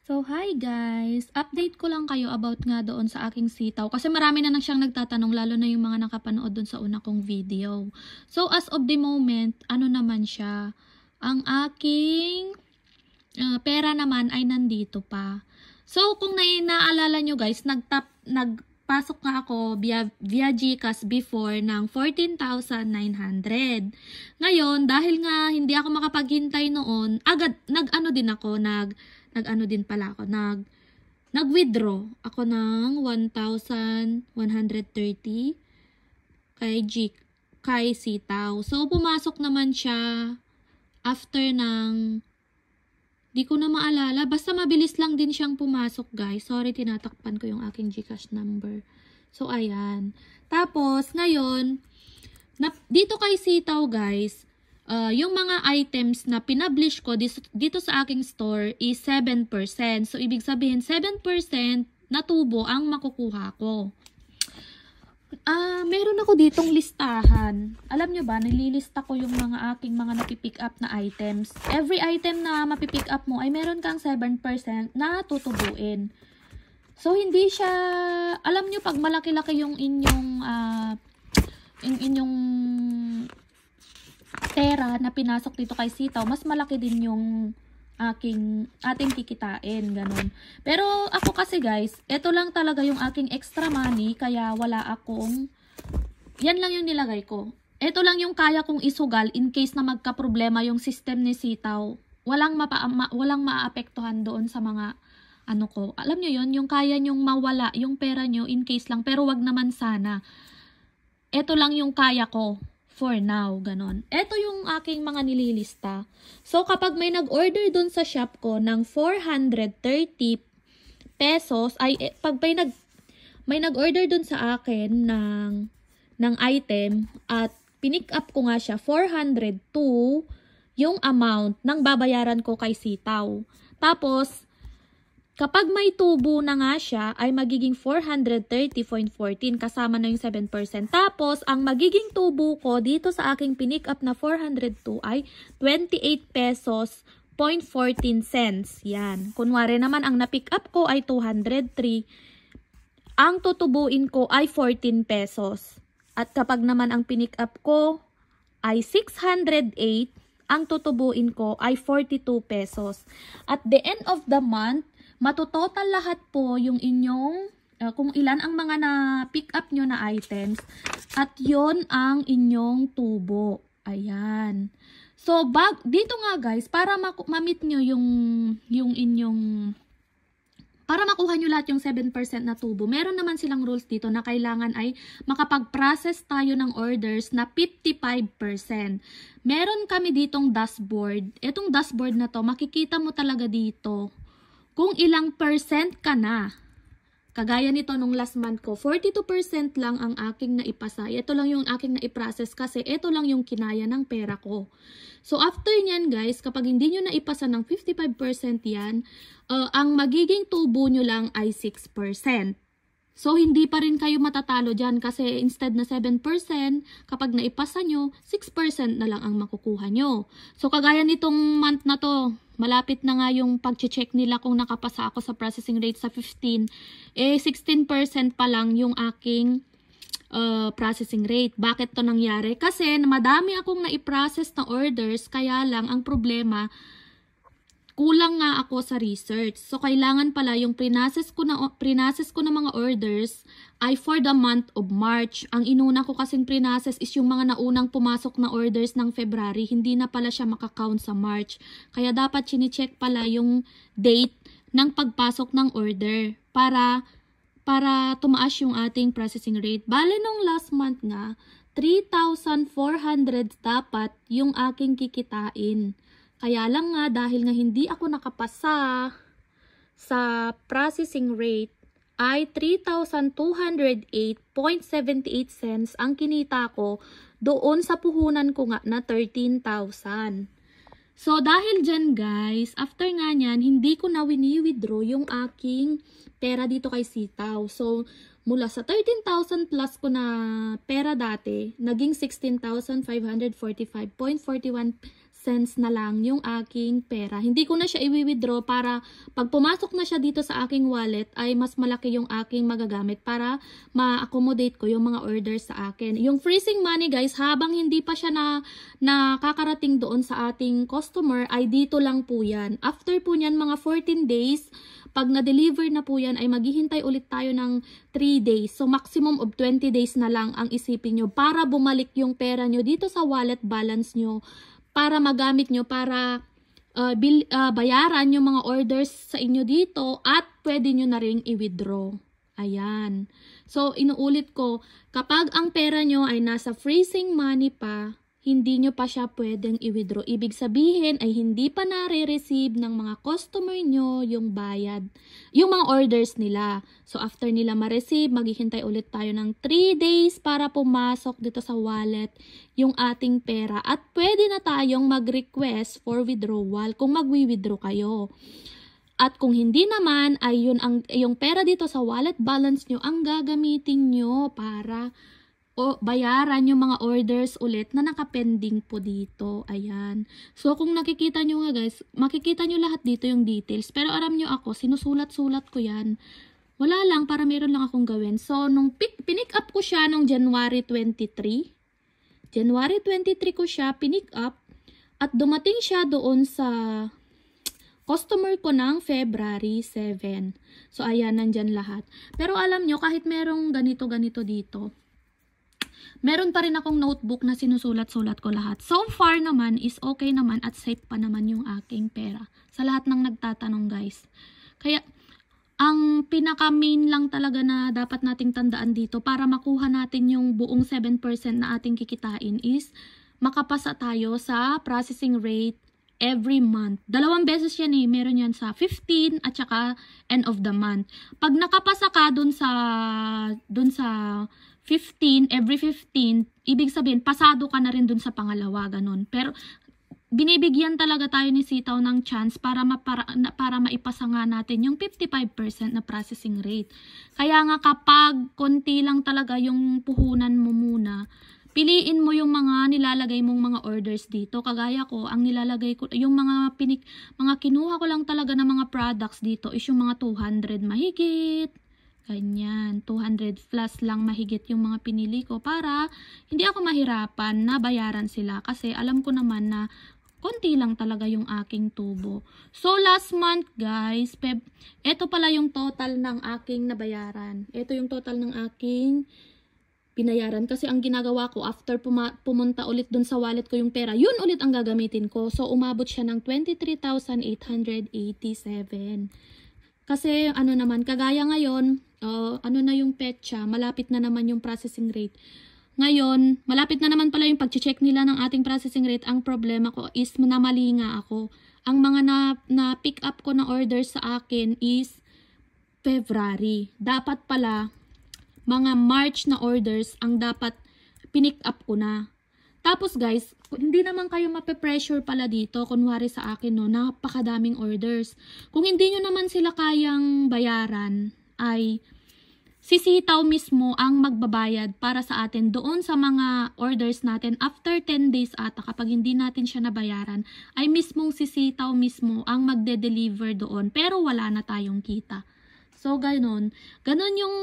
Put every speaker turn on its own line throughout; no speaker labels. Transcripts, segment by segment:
So, hi guys! Update ko lang kayo about nga doon sa aking sitaw. Kasi marami na nang siyang nagtatanong, lalo na yung mga nakapanood doon sa una kong video. So, as of the moment, ano naman siya? Ang aking pera naman ay nandito pa. So, kung naalala nyo guys, nagpasok nga ako via GCash before ng 14,900. Ngayon, dahil nga hindi ako makapaghintay noon, agad nag-ano din ako, nag-withdraw ako ng 1,130 kay Sitaw. So, pumasok naman siya after ng, di ko na maalala, basta mabilis lang din siyang pumasok guys. Sorry, tinatakpan ko yung aking GCash number. So, ayan. Tapos, ngayon, dito kay Sitaw guys, yung mga items na pinablish ko dito sa aking store is 7%. So, ibig sabihin, 7% na tubo ang makukuha ko. Meron ako ditong listahan. Alam nyo ba, nililista ko yung mga aking mga napipick up na items. Every item na mapipick up mo ay meron kang 7% na tutubuin. So, hindi siya, alam nyo, pag malaki-laki yung inyong pera na pinasok dito kay Sitaw, mas malaki din yung ating kikitain, ganun. Pero ako kasi guys, ito lang talaga yung aking extra money, kaya wala akong, yan lang yung nilagay ko. Ito lang yung kaya kong isugal in case na magka-problema yung system ni Sitaw. Walang maaapektuhan doon sa mga ano ko. Alam nyo yun, yung kaya nyong mawala yung pera nyo in case lang, pero wag naman sana. Ito lang yung kaya ko for now, ganon. Ito yung aking mga nililista. So, kapag may nag-order dun sa shop ko ng 430 pesos, ay pag may nag-order dun sa akin ng item at pinick up ko nga siya, 402 yung amount ng babayaran ko kay Sitaw. Tapos, kapag may tubo na nga siya, ay magiging 430.14 kasama na yung 7%. Tapos, ang magiging tubo ko dito sa aking pinick up na 402 ay 28 pesos 0.14 cents. Yan. Kunwari naman, ang na-pick up ko ay 203. Ang tutubuin ko ay 14 pesos. At kapag naman ang pinick up ko ay 608, ang tutubuin ko ay 42 pesos. At the end of the month, matototal lahat po yung inyong, kung ilan ang mga na-pick up nyo na items, at yon ang inyong tubo. Ayan. So, dito nga guys, para ma-meet nyo yung inyong, para makuha nyo lahat yung 7% na tubo, meron naman silang rules dito na kailangan ay makapag-process tayo ng orders na 55%. Meron kami ditong dashboard. Itong dashboard na to, makikita mo talaga dito kung ilang percent ka na. Kagaya nito nung last month ko, 42% lang ang aking naipasa. Ito lang yung aking naiprocess kasi ito lang yung kinaya ng pera ko. So after nyan guys, kapag hindi nyo naipasa ng 55% yan, ang magiging tubo nyo lang ay 6%. So, hindi pa rin kayo matatalo dyan kasi instead na 7%, kapag naipasa nyo, 6% na lang ang makukuha nyo. So, kagaya nitong month na to, malapit na nga yung pag-check nila kung nakapasa ako sa processing rate sa 15, 16% pa lang yung aking processing rate. Bakit to nangyari? Kasi madami akong naiprocess na orders, kaya lang ang problema, kulang nga ako sa research. So, kailangan pala yung prinases ko na mga orders ay for the month of March. Ang inuna ko kasing prinases is yung mga naunang pumasok na orders ng February. Hindi na pala siya makakount sa March. Kaya dapat chine-check pala yung date ng pagpasok ng order para tumaas yung ating processing rate. Bale, nung last month nga, 3,400 dapat yung aking kikitain. Kaya lang nga, dahil nga hindi ako nakapasa sa processing rate, ay 3,208.78 cents ang kinita ko doon sa puhunan ko nga na 13,000. So, dahil dyan guys, after nga nyan, hindi ko na wini-withdraw yung aking pera dito kay Sitaw. So, mula sa 13,000 plus ko na pera dati, naging 16,545.41 cents na lang yung aking pera. Hindi ko na siya i-withdraw para pag pumasok na siya dito sa aking wallet ay mas malaki yung aking magagamit para ma-accommodate ko yung mga orders sa akin. Yung freezing money guys, habang hindi pa siya nakakarating doon sa ating customer ay dito lang po yan. After po niyan mga 14 days, pag na-deliver na po yan ay maghihintay ulit tayo ng 3 days. So maximum of 20 days na lang ang isipin nyo para bumalik yung pera nyo dito sa wallet balance nyo, para magamit nyo para bayaran yung mga orders sa inyo dito at pwede nyo na rin i-withdraw. Ayan. So inuulit ko, kapag ang pera nyo ay nasa freezing money pa, hindi nyo pa siya pwedeng i-withdraw. Ibig sabihin ay hindi pa nare-receive ng mga customer nyo yung bayad, yung mga orders nila. So after nila ma-receive, maghihintay ulit tayo ng 3 days para pumasok dito sa wallet yung ating pera. At pwede na tayong mag-request for withdrawal kung magwi-withdraw kayo. At kung hindi naman, ay yung pera dito sa wallet balance nyo ang gagamitin nyo para bayaran yung mga orders ulit na nakapending po dito. Ayan. So, kung nakikita nyo nga guys, makikita nyo lahat dito yung details. Pero alam nyo ako, sinusulat-sulat ko yan. Wala lang, para meron lang akong gawin. So, nung pinick up ko siya nung January 23. January 23 ko siya pinick up. At dumating siya doon sa customer ko ng February 7. So, ayan, nandyan lahat. Pero alam nyo, kahit merong ganito-ganito dito, meron pa rin akong notebook na sinusulat-sulat ko lahat. So far naman is okay naman at safe pa naman yung aking pera. Sa lahat ng nagtatanong guys. Kaya ang pinaka-main lang talaga na dapat nating tandaan dito para makuha natin yung buong 7% na ating kikitain is makapasa tayo sa processing rate every month. 2 beses yan eh. Meron yan sa 15 at saka end of the month. Pag nakapasa ka dun sa 15, every 15, ibig sabihin, pasado ka na rin dun sa pangalawa, ganun. Pero, binibigyan talaga tayo ni Sitaw ng chance para maipasa nga natin yung 55% na processing rate. Kaya nga kapag konti lang talaga yung puhunan mo muna, piliin mo yung mga nilalagay mong mga orders dito. Kagaya ko, ang nilalagay ko, yung mga kinuha ko lang talaga ng mga products dito is yung mga 200 mahigit. Ganyan, 200 plus lang mahigit yung mga pinili ko para hindi ako mahirapan na bayaran sila kasi alam ko naman na konti lang talaga yung aking tubo. So last month guys, ito pala yung total ng aking nabayaran. Ito yung total ng aking binayaran kasi ang ginagawa ko after pumunta ulit dun sa wallet ko yung pera, yun ulit ang gagamitin ko. So umabot siya ng 23,887. Kasi ano naman, kagaya ngayon, ano na yung petsa, malapit na naman yung processing rate. Ngayon, malapit na naman pala yung pag-check nila ng ating processing rate. Ang problema ko is namali nga ako. Ang mga na-pick up ko na orders sa akin is February. Dapat pala, mga March na orders ang dapat pinick up ko na. Tapos guys, hindi naman kayo mape-pressure pala dito, kunwari sa akin no, napakadaming orders. Kung hindi nyo naman sila kayang bayaran, ay si Sitaw mismo ang magbabayad para sa atin doon sa mga orders natin. After 10 days ata, kapag hindi natin siya nabayaran, ay mismong si Sitaw mismo ang magde-deliver doon. Pero wala na tayong kita. So, ganun. Ganun yung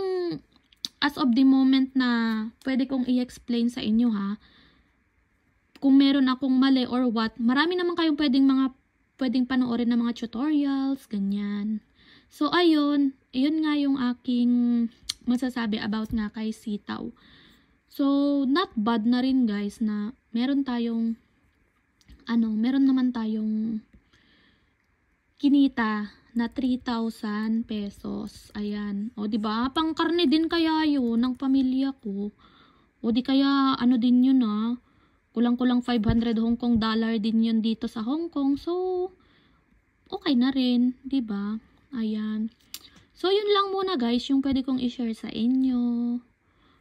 as of the moment na pwede kong i-explain sa inyo ha. Kung meron akong mali or what, marami naman kayong pwedeng panoorin ng mga tutorials, ganyan. So, ayun nga yung aking masasabi about nga kay Sitaw. So, not bad na rin guys na meron naman tayong kinita na 3,000 pesos. Ayan. O, diba? Pang karne din kaya yun ng pamilya ko. O, di kaya ano din yun kulang-kulang 500 Hong Kong dollar din yun dito sa Hong Kong. So, okay na rin, 'di ba? Ayan. So, yun lang muna guys, yung pwede kong i-share sa inyo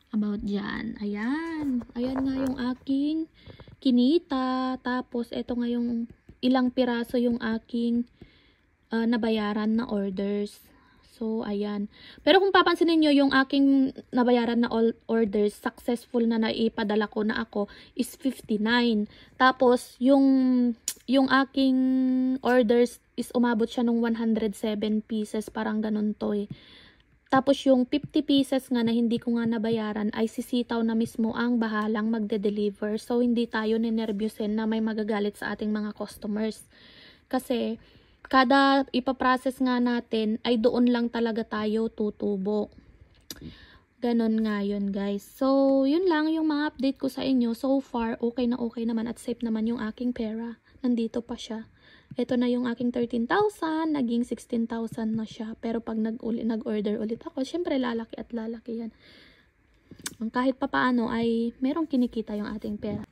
about dyan. Ayan. Ayan nga yung aking kinita. Tapos, ito nga yung ilang piraso yung aking nabayaran na orders. So, ayan. Pero kung papansinin nyo, yung aking nabayaran na all orders, successful na naipadala ko na ako, is 59. Tapos, yung aking orders is umabot siya nung 107 pieces. Parang ganun to eh. Tapos, yung 50 pieces nga na hindi ko nga nabayaran, ay si Sitaw na mismo ang bahalang magde-deliver. So, hindi tayo ninervyusin na may magagalit sa ating mga customers. Kasi, kada ipaprocess nga natin ay doon lang talaga tayo tutubo. Ganon nga yun guys. So, yun lang yung mga update ko sa inyo. So far, okay naman at safe naman yung aking pera. Nandito pa siya. Ito na yung aking 13,000, naging 16,000 na siya. Pero pag nag-order ulit ako, syempre lalaki at lalaki yan. Kahit papaano ay merong kinikita yung ating pera.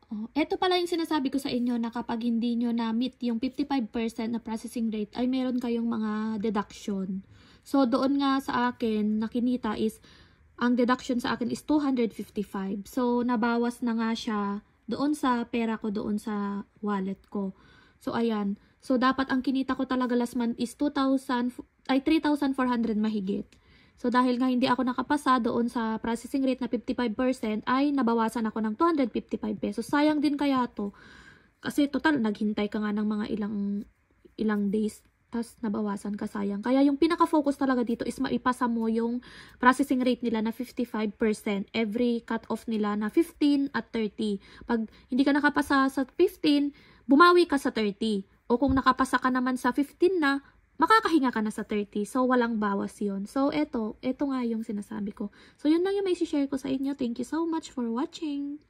Oh, ito pala yung sinasabi ko sa inyo na kapag hindi nyo na-meet yung 55% na processing rate ay meron kayong mga deduction. So, doon nga sa akin, nakinita is, ang deduction sa akin is 255. So, nabawas na nga siya doon sa pera ko, doon sa wallet ko. So, ayan. So, dapat ang kinita ko talaga last month is 3,400 mahigit. So, dahil nga hindi ako nakapasa doon sa processing rate na 55%, ay nabawasan ako ng 255 pesos. Sayang din kaya to. Kasi total, naghintay ka nga ng mga ilang days, tas nabawasan ka, sayang. Kaya yung pinaka-focus talaga dito is maipasa mo yung processing rate nila na 55%. Every cut-off nila na 15 at 30. Pag hindi ka nakapasa sa 15, bumawi ka sa 30. O kung nakapasa ka naman sa 15 na, makakahinga ka na sa 30. So, walang bawas yon. So, eto nga yung sinasabi ko. So, yun lang yung may share ko sa inyo. Thank you so much for watching.